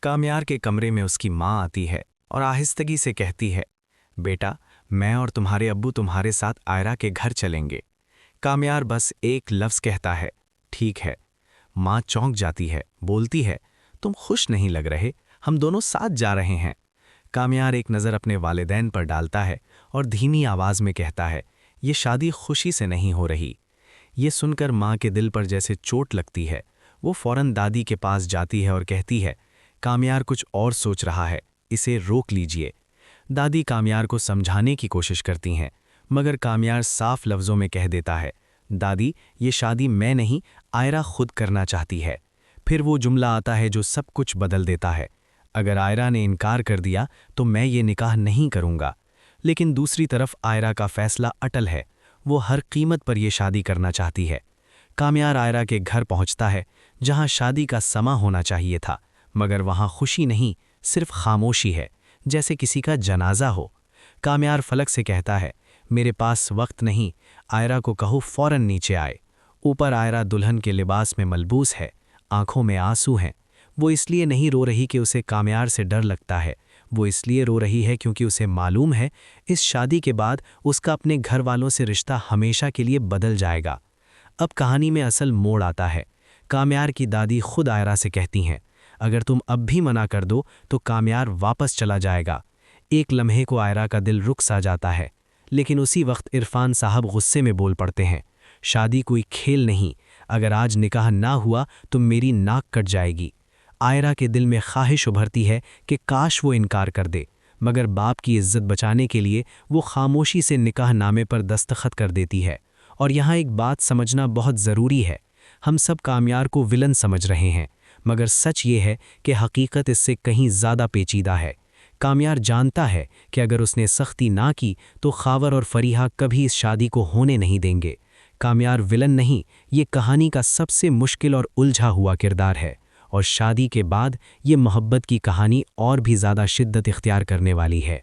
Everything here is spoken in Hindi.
कामयार के कमरे में उसकी माँ आती है और आहिस्तगी से कहती है, बेटा, मैं और तुम्हारे अब्बू तुम्हारे साथ आयरा के घर चलेंगे। कामयार बस एक लफ्ज़ कहता है, ठीक है। माँ चौंक जाती है, बोलती है, तुम खुश नहीं लग रहे, हम दोनों साथ जा रहे हैं। कामयार एक नज़र अपने वालिदैन पर डालता है और धीमी आवाज़ में कहता है, ये शादी खुशी से नहीं हो रही। ये सुनकर माँ के दिल पर जैसे चोट लगती है। वो फौरन दादी के पास जाती है और कहती है, कामयार कुछ और सोच रहा है, इसे रोक लीजिए। दादी कामयार को समझाने की कोशिश करती हैं, मगर कामयार साफ लफ्ज़ों में कह देता है, दादी, ये शादी मैं नहीं, आयरा खुद करना चाहती है। फिर वो जुमला आता है जो सब कुछ बदल देता है, अगर आयरा ने इनकार कर दिया तो मैं ये निकाह नहीं करूँगा। लेकिन दूसरी तरफ आयरा का फैसला अटल है, वो हर कीमत पर यह शादी करना चाहती है। कामयार आयरा के घर पहुंचता है, जहां शादी का समा होना चाहिए था, मगर वहां खुशी नहीं, सिर्फ खामोशी है, जैसे किसी का जनाजा हो। कामयार फलक से कहता है, मेरे पास वक्त नहीं, आयरा को कहो फौरन नीचे आए। ऊपर आयरा दुल्हन के लिबास में मलबूस है, आंखों में आंसू हैं। वो इसलिए नहीं रो रही कि उसे कामयार से डर लगता है, वो इसलिए रो रही है क्योंकि उसे मालूम है इस शादी के बाद उसका अपने घर वालों से रिश्ता हमेशा के लिए बदल जाएगा। अब कहानी में असल मोड़ आता है। कामयार की दादी खुद आयरा से कहती हैं, अगर तुम अब भी मना कर दो तो कामयार वापस चला जाएगा। एक लम्हे को आयरा का दिल रुक सा जाता है, लेकिन उसी वक्त इरफान साहब गुस्से में बोल पड़ते हैं, शादी कोई खेल नहीं, अगर आज निकाह ना हुआ तो मेरी नाक कट जाएगी। आयरा के दिल में ख्वाहिश उभरती है कि काश वो इनकार कर दे, मगर बाप की इज्जत बचाने के लिए वो खामोशी से निकाह नामे पर दस्तखत कर देती है। और यहाँ एक बात समझना बहुत ज़रूरी है, हम सब कामयार को विलन समझ रहे हैं, मगर सच ये है कि हकीकत इससे कहीं ज़्यादा पेचीदा है। कामयार जानता है कि अगर उसने सख्ती ना की तो खावर और फरीहा कभी इस शादी को होने नहीं देंगे। कामयार विलन नहीं, ये कहानी का सबसे मुश्किल और उलझा हुआ किरदार है, और शादी के बाद ये मोहब्बत की कहानी और भी ज़्यादा शिद्दत इख्तियार करने वाली है।